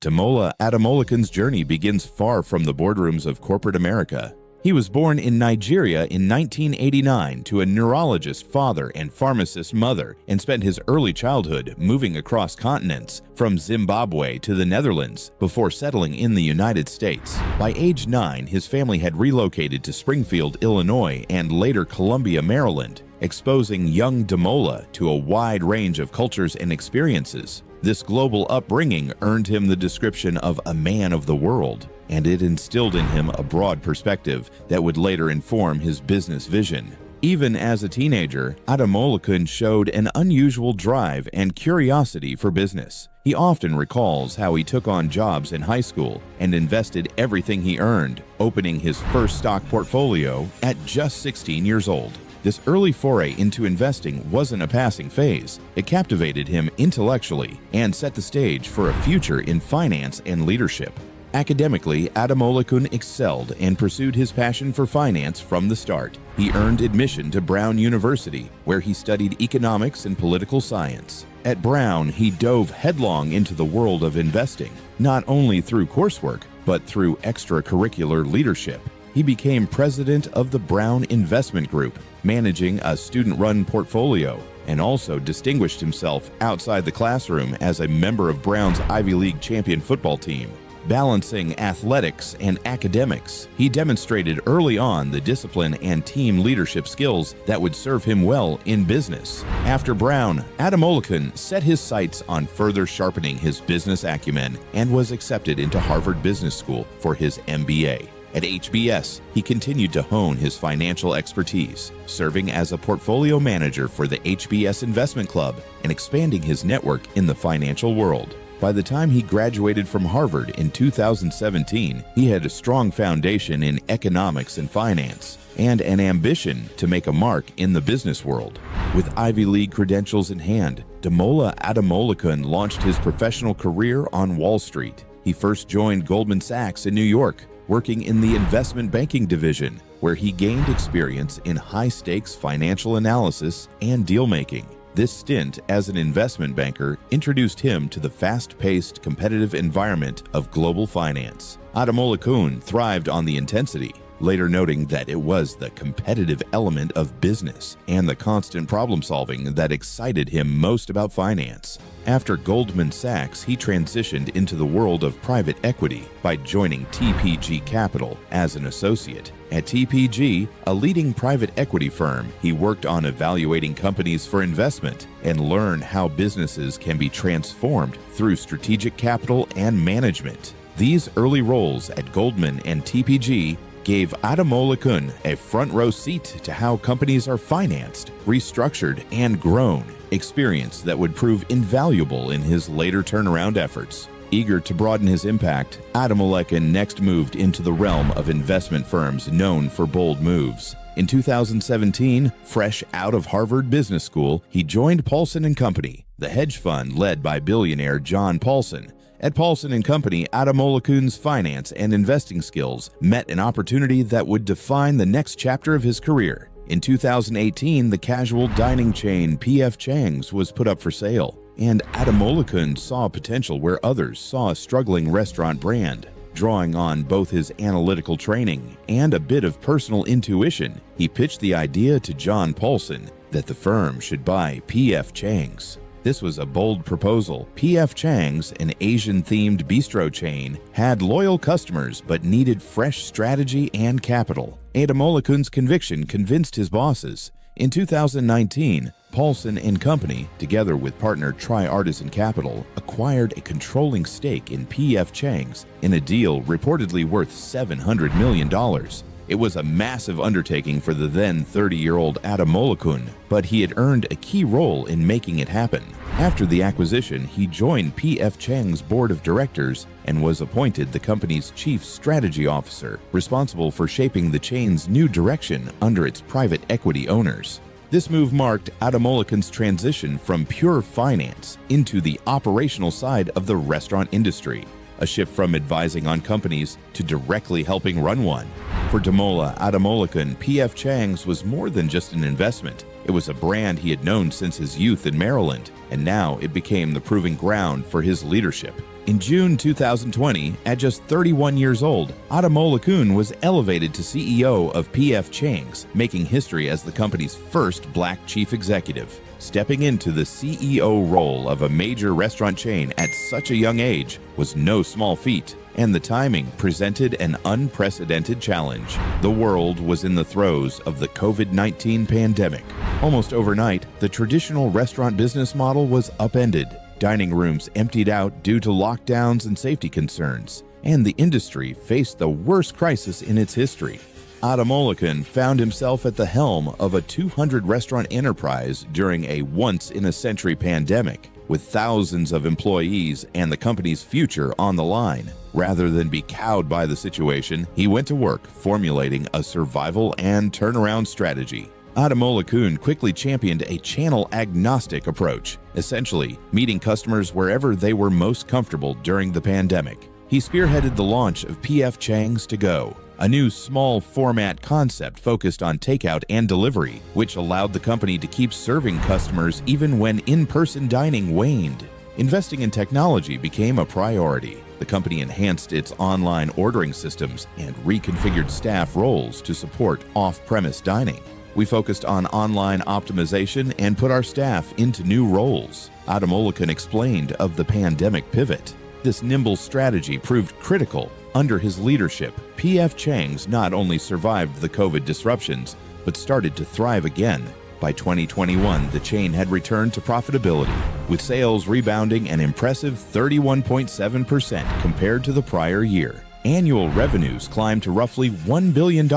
Damola Adamolekun's journey begins far from the boardrooms of corporate America. He was born in Nigeria in 1989 to a neurologist father and pharmacist mother, and spent his early childhood moving across continents, from Zimbabwe to the Netherlands, before settling in the United States. By age 9, his family had relocated to Springfield, Illinois, and later Columbia, Maryland, exposing young Damola to a wide range of cultures and experiences. This global upbringing earned him the description of a man of the world, and it instilled in him a broad perspective that would later inform his business vision. Even as a teenager, Adamolekun showed an unusual drive and curiosity for business. He often recalls how he took on jobs in high school and invested everything he earned, opening his first stock portfolio at just 16 years old. This early foray into investing wasn't a passing phase. It captivated him intellectually and set the stage for a future in finance and leadership. Academically, Adamolekun excelled and pursued his passion for finance from the start. He earned admission to Brown University, where he studied economics and political science. At Brown, he dove headlong into the world of investing, not only through coursework, but through extracurricular leadership. He became president of the Brown Investment Group, managing a student-run portfolio, and also distinguished himself outside the classroom as a member of Brown's Ivy League champion football team. Balancing athletics and academics, he demonstrated early on the discipline and team leadership skills that would serve him well in business. After Brown, Adamolekun set his sights on further sharpening his business acumen and was accepted into Harvard Business School for his MBA. At HBS, he continued to hone his financial expertise, serving as a portfolio manager for the HBS Investment Club and expanding his network in the financial world. By the time he graduated from Harvard in 2017, he had a strong foundation in economics and finance, and an ambition to make a mark in the business world. With Ivy League credentials in hand, Damola Adamolekun launched his professional career on Wall Street. He first joined Goldman Sachs in New York, working in the investment banking division, where he gained experience in high-stakes financial analysis and deal-making. This stint as an investment banker introduced him to the fast-paced, competitive environment of global finance. Adamolekun thrived on the intensity, later noting that it was the competitive element of business and the constant problem-solving that excited him most about finance. After Goldman Sachs, he transitioned into the world of private equity by joining TPG Capital as an associate. At TPG, a leading private equity firm, he worked on evaluating companies for investment and learned how businesses can be transformed through strategic capital and management. These early roles at Goldman and TPG gave Adamolekun a front-row seat to how companies are financed, restructured, and grown, experience that would prove invaluable in his later turnaround efforts. Eager to broaden his impact, Adamolekun next moved into the realm of investment firms known for bold moves. In 2017, fresh out of Harvard Business School, he joined Paulson & Company, the hedge fund led by billionaire John Paulson. At Paulson & Company, Adamolekun's finance and investing skills met an opportunity that would define the next chapter of his career. In 2018, the casual dining chain P.F. Chang's was put up for sale, and Adamolekun saw potential where others saw a struggling restaurant brand. Drawing on both his analytical training and a bit of personal intuition, he pitched the idea to John Paulson that the firm should buy P.F. Chang's. This was a bold proposal. P.F. Chang's, an Asian-themed bistro chain, had loyal customers but needed fresh strategy and capital. Adamolekun's conviction convinced his bosses. In 2019, Paulson & Company, together with partner Tri-Artisan Capital, acquired a controlling stake in P.F. Chang's in a deal reportedly worth $700 million. It was a massive undertaking for the then 30-year-old Adamolekun, but he had earned a key role in making it happen. After the acquisition, he joined P.F. Chang's board of directors and was appointed the company's chief strategy officer, responsible for shaping the chain's new direction under its private equity owners. This move marked Adamolekun's transition from pure finance into the operational side of the restaurant industry, a shift from advising on companies to directly helping run one. For Damola Adamolekun, P.F. Chang's was more than just an investment. It was a brand he had known since his youth in Maryland, and now it became the proving ground for his leadership. In June 2020, at just 31 years old, Adamolekun was elevated to CEO of P.F. Chang's, making history as the company's first black chief executive. Stepping into the CEO role of a major restaurant chain at such a young age was no small feat, and the timing presented an unprecedented challenge. The world was in the throes of the COVID-19 pandemic. Almost overnight, the traditional restaurant business model was upended. Dining rooms emptied out due to lockdowns and safety concerns, and the industry faced the worst crisis in its history. Adamolekun found himself at the helm of a 200-restaurant enterprise during a once-in-a-century pandemic, with thousands of employees and the company's future on the line. Rather than be cowed by the situation, he went to work formulating a survival and turnaround strategy. Adamolekun quickly championed a channel-agnostic approach, essentially meeting customers wherever they were most comfortable during the pandemic. He spearheaded the launch of P.F. Chang's To Go, a new small-format concept focused on takeout and delivery, which allowed the company to keep serving customers even when in-person dining waned. Investing in technology became a priority. The company enhanced its online ordering systems and reconfigured staff roles to support off-premise dining. We focused on online optimization and put our staff into new roles. Adamolekun explained of the pandemic pivot. This nimble strategy proved critical. Under his leadership, P.F. Chang's not only survived the COVID disruptions, but started to thrive again. By 2021, the chain had returned to profitability, with sales rebounding an impressive 31.7% compared to the prior year. Annual revenues climbed to roughly $1 billion,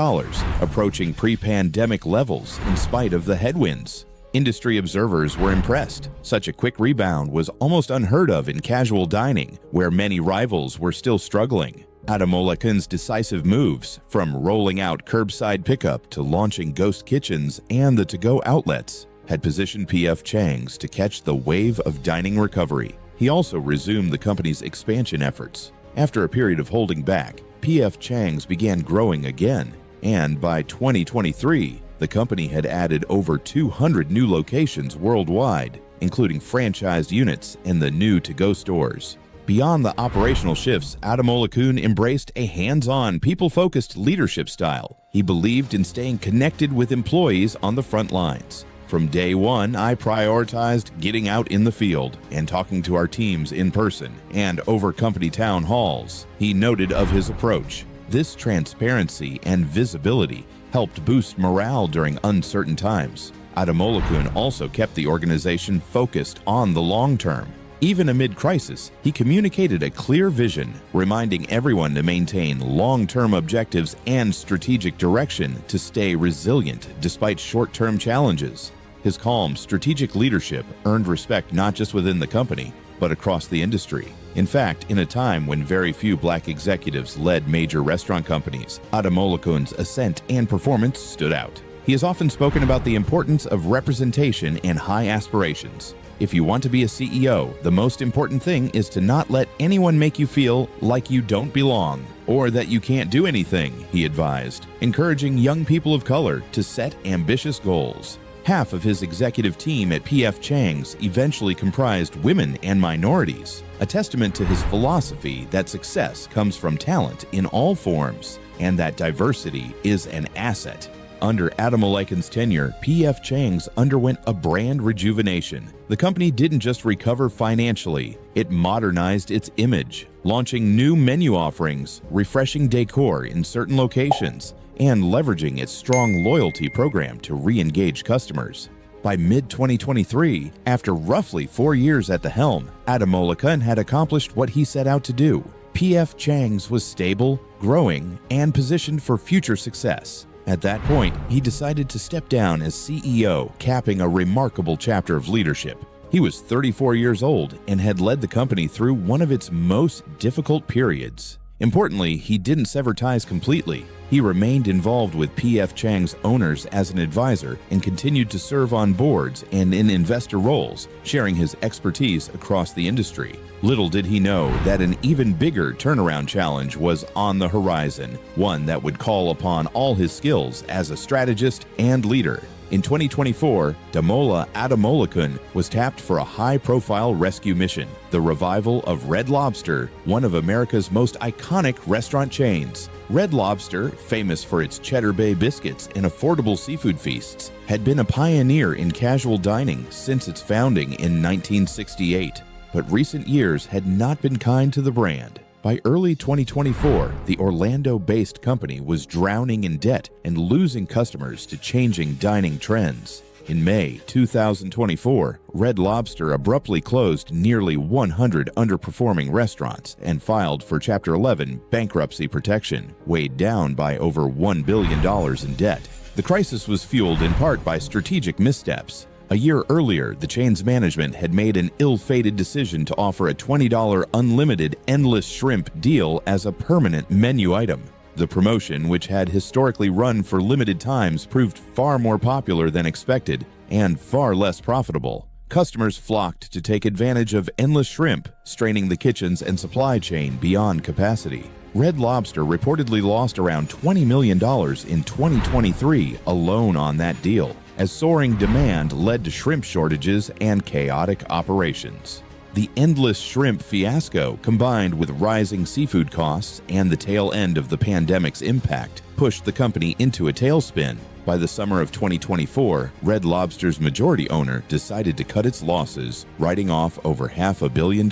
approaching pre-pandemic levels in spite of the headwinds. Industry observers were impressed. Such a quick rebound was almost unheard of in casual dining, where many rivals were still struggling. Adamolekun's decisive moves, from rolling out curbside pickup to launching ghost kitchens and the to-go outlets, had positioned P.F. Chang's to catch the wave of dining recovery. He also resumed the company's expansion efforts. After a period of holding back, P.F. Chang's began growing again, and by 2023, the company had added over 200 new locations worldwide, including franchised units and the new to-go stores. Beyond the operational shifts, Adamolekun embraced a hands-on, people-focused leadership style. He believed in staying connected with employees on the front lines. From day one, I prioritized getting out in the field and talking to our teams in person and over company town halls. He noted of his approach. This transparency and visibility helped boost morale during uncertain times. Adamolekun also kept the organization focused on the long term. Even amid crisis, he communicated a clear vision, reminding everyone to maintain long-term objectives and strategic direction to stay resilient despite short-term challenges. His calm, strategic leadership earned respect not just within the company, but across the industry. In fact, in a time when very few black executives led major restaurant companies, Adamolekun's ascent and performance stood out. He has often spoken about the importance of representation and high aspirations. If you want to be a CEO, the most important thing is to not let anyone make you feel like you don't belong or that you can't do anything, he advised, encouraging young people of color to set ambitious goals. Half of his executive team at P.F. Chang's eventually comprised women and minorities, a testament to his philosophy that success comes from talent in all forms and that diversity is an asset. Under Adamolekun's tenure, P.F. Chang's underwent a brand rejuvenation. The company didn't just recover financially, it modernized its image, launching new menu offerings, refreshing decor in certain locations, and leveraging its strong loyalty program to re-engage customers. By mid-2023, after roughly 4 years at the helm, Adamolekun had accomplished what he set out to do. P.F. Chang's was stable, growing, and positioned for future success. At that point, he decided to step down as CEO, capping a remarkable chapter of leadership. He was 34 years old and had led the company through one of its most difficult periods. Importantly, he didn't sever ties completely. He remained involved with P.F. Chang's owners as an advisor and continued to serve on boards and in investor roles, sharing his expertise across the industry. Little did he know that an even bigger turnaround challenge was on the horizon, one that would call upon all his skills as a strategist and leader. In 2024, Damola Adamolekun was tapped for a high-profile rescue mission, the revival of Red Lobster, one of America's most iconic restaurant chains. Red Lobster, famous for its Cheddar Bay biscuits and affordable seafood feasts, had been a pioneer in casual dining since its founding in 1968. But recent years had not been kind to the brand. By early 2024, the Orlando-based company was drowning in debt and losing customers to changing dining trends. In May 2024, Red Lobster abruptly closed nearly 100 underperforming restaurants and filed for Chapter 11 bankruptcy protection, weighed down by over $1 billion in debt. The crisis was fueled in part by strategic missteps. A year earlier, the chain's management had made an ill-fated decision to offer a $20 unlimited endless shrimp deal as a permanent menu item. The promotion, which had historically run for limited times, proved far more popular than expected and far less profitable. Customers flocked to take advantage of endless shrimp, straining the kitchens and supply chain beyond capacity. Red Lobster reportedly lost around $20 million in 2023 alone on that deal, as soaring demand led to shrimp shortages and chaotic operations. The endless shrimp fiasco, combined with rising seafood costs and the tail end of the pandemic's impact, pushed the company into a tailspin. By the summer of 2024, Red Lobster's majority owner decided to cut its losses, writing off over $500 million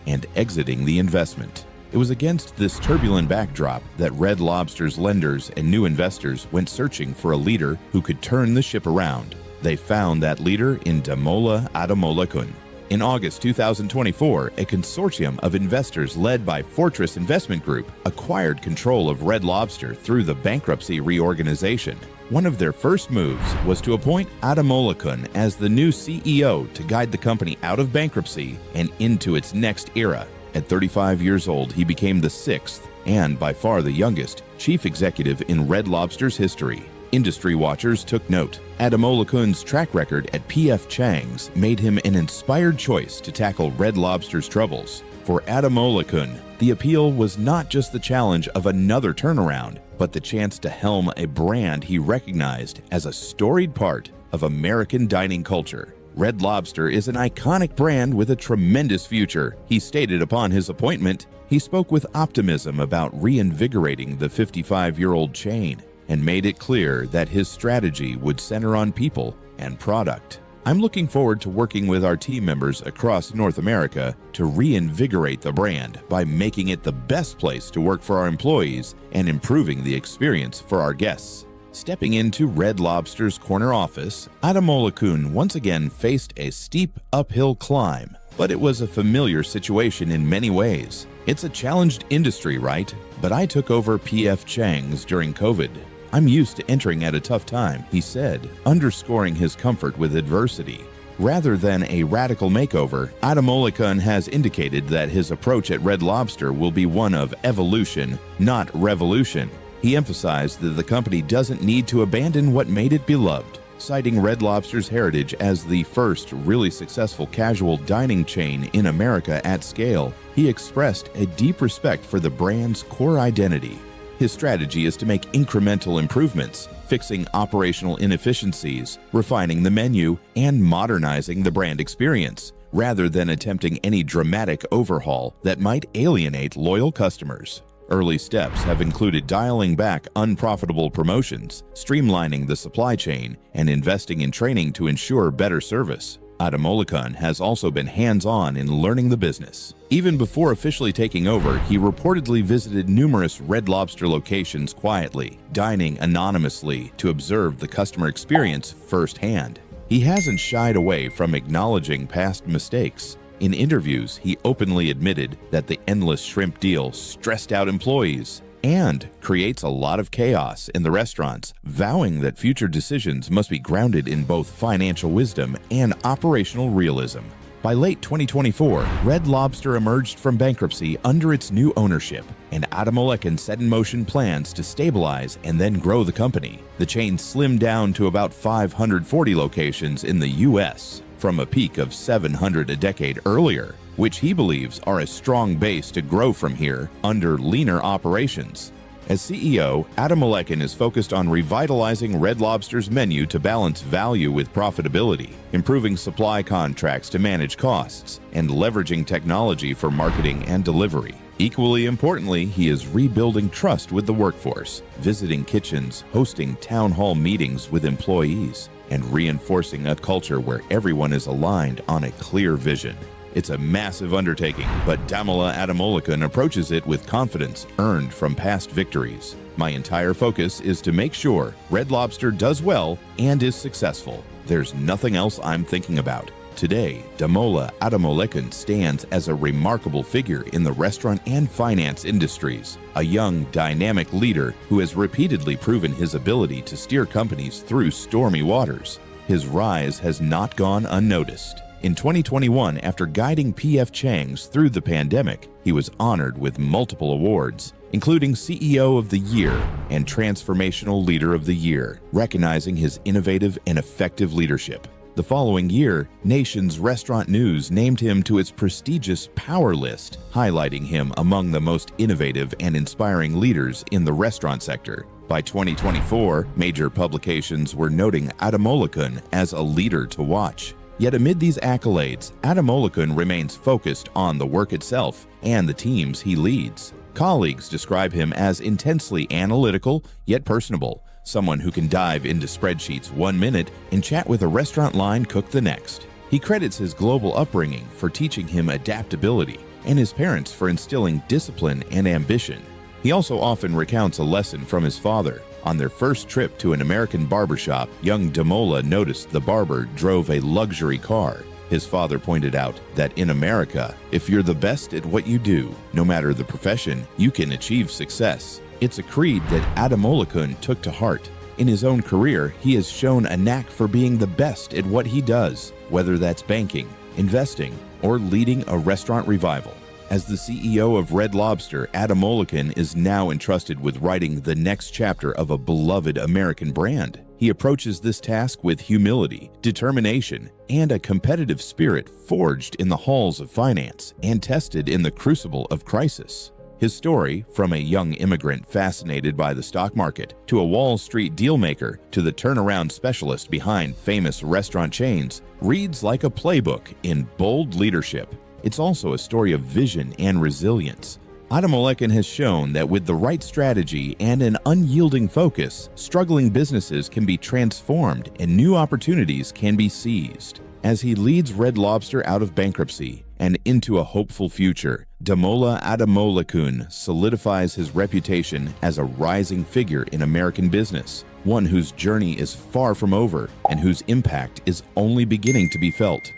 and exiting the investment. It was against this turbulent backdrop that Red Lobster's lenders and new investors went searching for a leader who could turn the ship around. They found that leader in Damola Adamolekun. In August 2024, a consortium of investors led by Fortress Investment Group acquired control of Red Lobster through the bankruptcy reorganization. One of their first moves was to appoint Adamolekun as the new CEO to guide the company out of bankruptcy and into its next era. At 35 years old, he became the sixth, and by far the youngest, chief executive in Red Lobster's history. Industry watchers took note. Adamolekun's track record at P.F. Chang's made him an inspired choice to tackle Red Lobster's troubles. For Adamolekun, the appeal was not just the challenge of another turnaround, but the chance to helm a brand he recognized as a storied part of American dining culture. Red Lobster is an iconic brand with a tremendous future, he stated upon his appointment. He spoke with optimism about reinvigorating the 55-year-old chain and made it clear that his strategy would center on people and product. I'm looking forward to working with our team members across North America to reinvigorate the brand by making it the best place to work for our employees and improving the experience for our guests. Stepping into Red Lobster's corner office, Adamolekun once again faced a steep uphill climb, but it was a familiar situation in many ways. It's a challenged industry, right? But I took over P.F. Chang's during COVID. I'm used to entering at a tough time, he said, underscoring his comfort with adversity. Rather than a radical makeover, Adamolekun has indicated that his approach at Red Lobster will be one of evolution, not revolution. He emphasized that the company doesn't need to abandon what made it beloved. Citing Red Lobster's heritage as the first really successful casual dining chain in America at scale, he expressed a deep respect for the brand's core identity. His strategy is to make incremental improvements, fixing operational inefficiencies, refining the menu, and modernizing the brand experience, rather than attempting any dramatic overhaul that might alienate loyal customers. Early steps have included dialing back unprofitable promotions, streamlining the supply chain, and investing in training to ensure better service. Adamolekun has also been hands-on in learning the business. Even before officially taking over, he reportedly visited numerous Red Lobster locations quietly, dining anonymously to observe the customer experience firsthand. He hasn't shied away from acknowledging past mistakes. In interviews, he openly admitted that the endless shrimp deal stressed out employees and creates a lot of chaos in the restaurants, vowing that future decisions must be grounded in both financial wisdom and operational realism. By late 2024, Red Lobster emerged from bankruptcy under its new ownership, and Adamolekun set in motion plans to stabilize and then grow the company. The chain slimmed down to about 540 locations in the U.S., from a peak of 700 a decade earlier, which he believes are a strong base to grow from here under leaner operations. As CEO, Adamolekun is focused on revitalizing Red Lobster's menu to balance value with profitability, improving supply contracts to manage costs, and leveraging technology for marketing and delivery. Equally importantly, he is rebuilding trust with the workforce, visiting kitchens, hosting town hall meetings with employees, and reinforcing a culture where everyone is aligned on a clear vision. It's a massive undertaking, but Damola Adamolekun approaches it with confidence earned from past victories. My entire focus is to make sure Red Lobster does well and is successful. There's nothing else I'm thinking about. Today, Damola Adamolekun stands as a remarkable figure in the restaurant and finance industries, a young, dynamic leader who has repeatedly proven his ability to steer companies through stormy waters. His rise has not gone unnoticed. In 2021, after guiding P.F. Chang's through the pandemic, he was honored with multiple awards, including CEO of the Year and Transformational Leader of the Year, recognizing his innovative and effective leadership. The following year, Nation's Restaurant News named him to its prestigious Power List, highlighting him among the most innovative and inspiring leaders in the restaurant sector. By 2024, major publications were noting Adamolekun as a leader to watch. Yet amid these accolades, Adamolekun remains focused on the work itself and the teams he leads. Colleagues describe him as intensely analytical yet personable, someone who can dive into spreadsheets 1 minute and chat with a restaurant line cook the next. He credits his global upbringing for teaching him adaptability and his parents for instilling discipline and ambition. He also often recounts a lesson from his father. On their first trip to an American barbershop, young Damola noticed the barber drove a luxury car. His father pointed out that in America, if you're the best at what you do, no matter the profession, you can achieve success. It's a creed that Adamolekun took to heart. In his own career, he has shown a knack for being the best at what he does, whether that's banking, investing, or leading a restaurant revival. As the CEO of Red Lobster, Adamolekun is now entrusted with writing the next chapter of a beloved American brand. He approaches this task with humility, determination, and a competitive spirit forged in the halls of finance and tested in the crucible of crisis. His story, from a young immigrant fascinated by the stock market, to a Wall Street dealmaker, to the turnaround specialist behind famous restaurant chains, reads like a playbook in bold leadership. It's also a story of vision and resilience. Adamolekun has shown that with the right strategy and an unyielding focus, struggling businesses can be transformed and new opportunities can be seized. As he leads Red Lobster out of bankruptcy and into a hopeful future, Damola Adamolekun solidifies his reputation as a rising figure in American business, one whose journey is far from over and whose impact is only beginning to be felt.